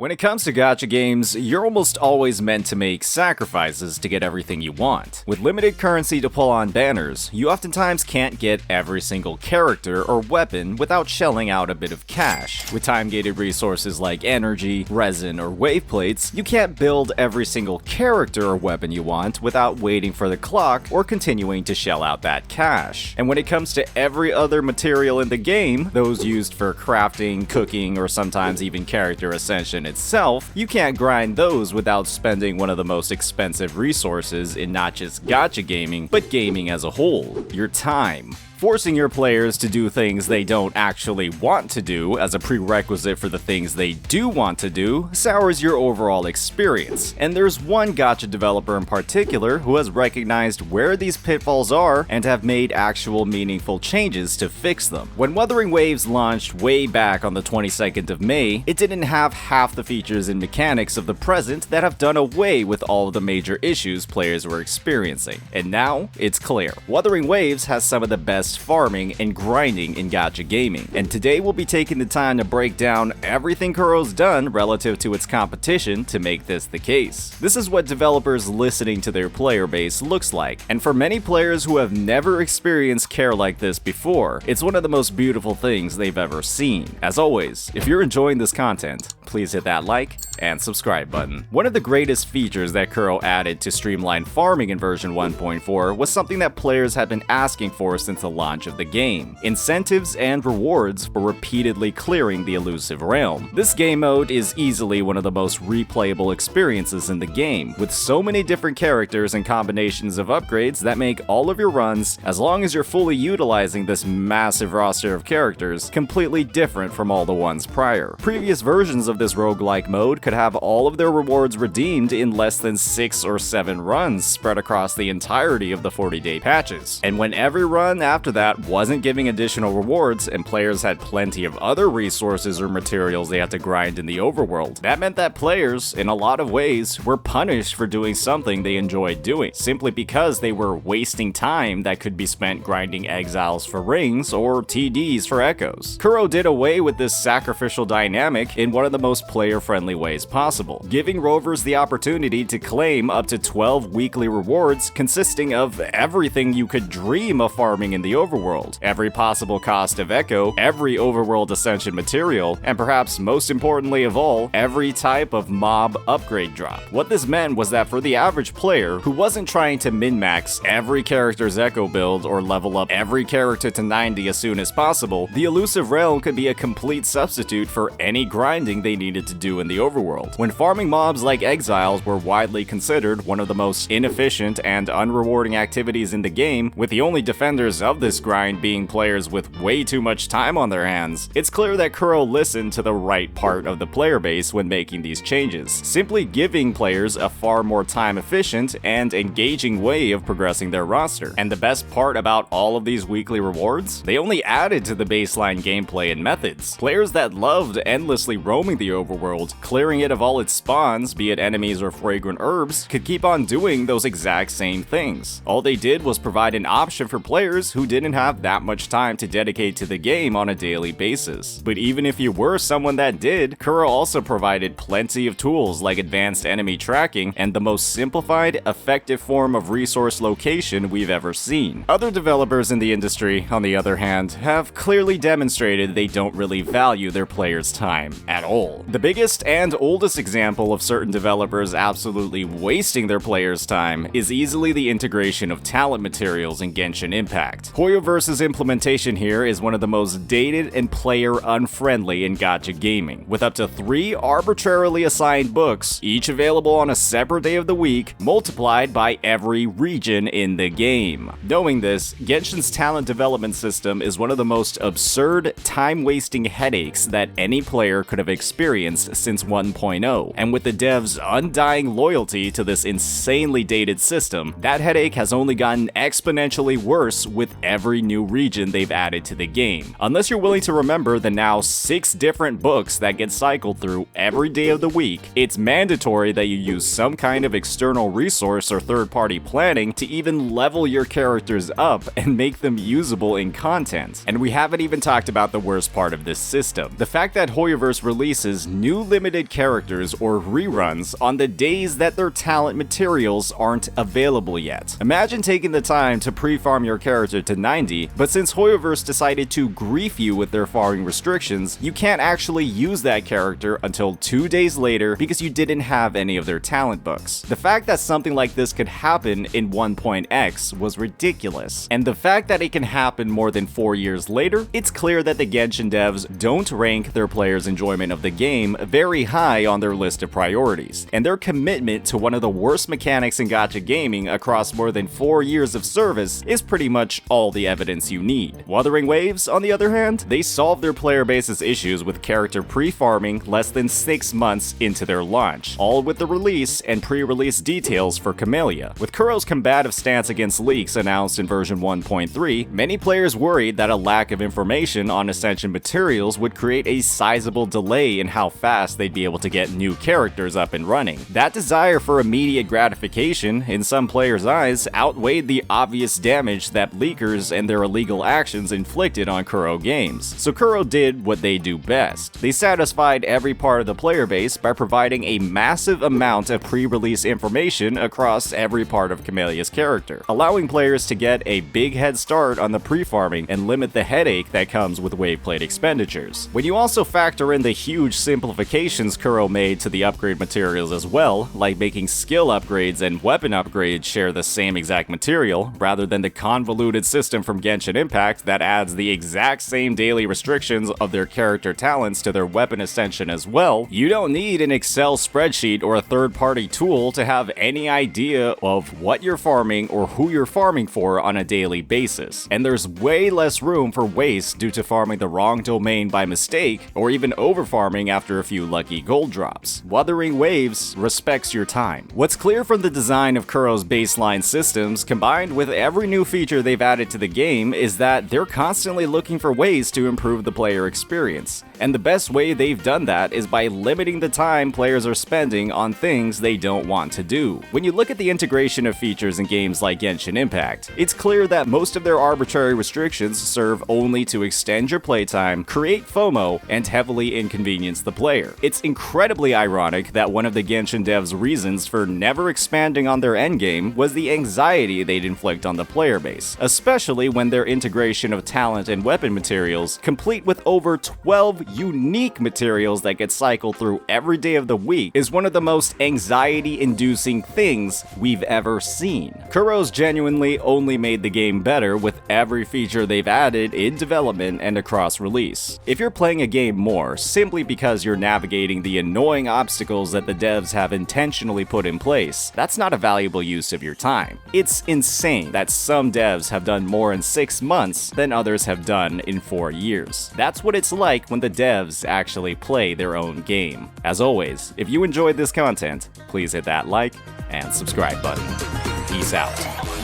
When it comes to gacha games, you're almost always meant to make sacrifices to get everything you want. With limited currency to pull on banners, you oftentimes can't get every single character or weapon without shelling out a bit of cash. With time-gated resources like energy, resin, or wave plates, you can't build every single character or weapon you want without waiting for the clock or continuing to shell out that cash. And when it comes to every other material in the game, those used for crafting, cooking, or sometimes even character ascension itself, you can't grind those without spending one of the most expensive resources in not just gacha gaming, but gaming as a whole, your time. Forcing your players to do things they don't actually want to do as a prerequisite for the things they do want to do sours your overall experience. And there's one gacha developer in particular who has recognized where these pitfalls are and have made actual meaningful changes to fix them. When Wuthering Waves launched way back on the 22nd of May, it didn't have half the features and mechanics of the present that have done away with all of the major issues players were experiencing. And now, it's clear. Wuthering Waves has some of the best farming and grinding in gacha gaming, and today we'll be taking the time to break down everything Kuro's done relative to its competition to make this the case. This is what developers listening to their player base looks like, and for many players who have never experienced care like this before, it's one of the most beautiful things they've ever seen. As always, if you're enjoying this content, please hit that like and subscribe button. One of the greatest features that Kuro added to streamline farming in version 1.4 was something that players had been asking for since the launch of the game: incentives and rewards for repeatedly clearing the elusive realm. This game mode is easily one of the most replayable experiences in the game, with so many different characters and combinations of upgrades that make all of your runs, as long as you're fully utilizing this massive roster of characters, completely different from all the ones prior. Previous versions of this roguelike mode could have all of their rewards redeemed in less than 6 or 7 runs spread across the entirety of the 40-day patches. And when every run after that wasn't giving additional rewards and players had plenty of other resources or materials they had to grind in the overworld, that meant that players, in a lot of ways, were punished for doing something they enjoyed doing, simply because they were wasting time that could be spent grinding exiles for rings or TDs for echoes. Kuro did away with this sacrificial dynamic in one of the most player-friendly ways possible, giving rovers the opportunity to claim up to 12 weekly rewards consisting of everything you could dream of farming in the overworld, every possible cost of echo, every overworld ascension material, and perhaps most importantly of all, every type of mob upgrade drop. What this meant was that for the average player who wasn't trying to min-max every character's echo build or level up every character to 90 as soon as possible, the elusive realm could be a complete substitute for any grinding they needed to do in the overworld. When farming mobs like exiles were widely considered one of the most inefficient and unrewarding activities in the game, with the only defenders of this grind being players with way too much time on their hands, it's clear that Kuro listened to the right part of the player base when making these changes, simply giving players a far more time-efficient and engaging way of progressing their roster. And the best part about all of these weekly rewards? They only added to the baseline gameplay and methods. Players that loved endlessly roaming the overworld, clearing it of all its spawns, be it enemies or fragrant herbs, could keep on doing those exact same things. All they did was provide an option for players who didn't have that much time to dedicate to the game on a daily basis. But even if you were someone that did, Kuro also provided plenty of tools like advanced enemy tracking and the most simplified, effective form of resource location we've ever seen. Other developers in the industry, on the other hand, have clearly demonstrated they don't really value their players' time at all. The biggest and oldest example of certain developers absolutely wasting their players' time is easily the integration of talent materials in Genshin Impact. Hoyoverse's implementation here is one of the most dated and player-unfriendly in gacha gaming, with up to 3 arbitrarily assigned books, each available on a separate day of the week, multiplied by every region in the game. Knowing this, Genshin's talent development system is one of the most absurd, time-wasting headaches that any player could have experienced since 1.0, and with the devs' undying loyalty to this insanely dated system, that headache has only gotten exponentially worse with every new region they've added to the game. Unless you're willing to remember the now 6 different books that get cycled through every day of the week, it's mandatory that you use some kind of external resource or third-party planning to even level your characters up and make them usable in content. And we haven't even talked about the worst part of this system: the fact that Hoyoverse releases releases new limited characters or reruns on the days that their talent materials aren't available yet. Imagine taking the time to pre-farm your character to 90, but since Hoyoverse decided to grief you with their farming restrictions, you can't actually use that character until 2 days later because you didn't have any of their talent books. The fact that something like this could happen in 1.x was ridiculous, and the fact that it can happen more than 4 years later, it's clear that the Genshin devs don't rank their players' enjoyment of the game very high on their list of priorities, and their commitment to one of the worst mechanics in gacha gaming across more than 4 years of service is pretty much all the evidence you need. Wuthering Waves, on the other hand, they solved their player base's issues with character pre-farming less than 6 months into their launch, all with the release and pre-release details for Camellia. With Kuro's combative stance against leaks announced in version 1.3, many players worried that a lack of information on Ascension materials would create a sizable delay in how fast they'd be able to get new characters up and running. That desire for immediate gratification, in some players' eyes, outweighed the obvious damage that leakers and their illegal actions inflicted on Kuro games. So Kuro did what they do best. They satisfied every part of the player base by providing a massive amount of pre-release information across every part of Camellia's character, allowing players to get a big head start on the pre-farming and limit the headache that comes with wave plate expenditures. When you also factor in the huge simplifications Kuro made to the upgrade materials as well, like making skill upgrades and weapon upgrades share the same exact material, rather than the convoluted system from Genshin Impact that adds the exact same daily restrictions of their character talents to their weapon ascension as well, you don't need an Excel spreadsheet or a third-party tool to have any idea of what you're farming or who you're farming for on a daily basis. And there's way less room for waste due to farming the wrong domain by mistake, or even over-farming after a few lucky gold drops. Wuthering Waves respects your time. What's clear from the design of Kuro's baseline systems, combined with every new feature they've added to the game, is that they're constantly looking for ways to improve the player experience. And the best way they've done that is by limiting the time players are spending on things they don't want to do. When you look at the integration of features in games like Genshin Impact, it's clear that most of their arbitrary restrictions serve only to extend your playtime, create FOMO, and heavily inconvenience the player. It's incredibly ironic that one of the Genshin devs' reasons for never expanding on their endgame was the anxiety they'd inflict on the player base, especially when their integration of talent and weapon materials, complete with over 12 unique materials that get cycled through every day of the week, is one of the most anxiety-inducing things we've ever seen. Kuro's genuinely only made the game better with every feature they've added in development and across release. If you're playing a game more simply because you're navigating the annoying obstacles that the devs have intentionally put in place, that's not a valuable use of your time. It's insane that some devs have done more in 6 months than others have done in 4 years. That's what it's like when the devs actually play their own game. As always, if you enjoyed this content, please hit that like and subscribe button. Peace out.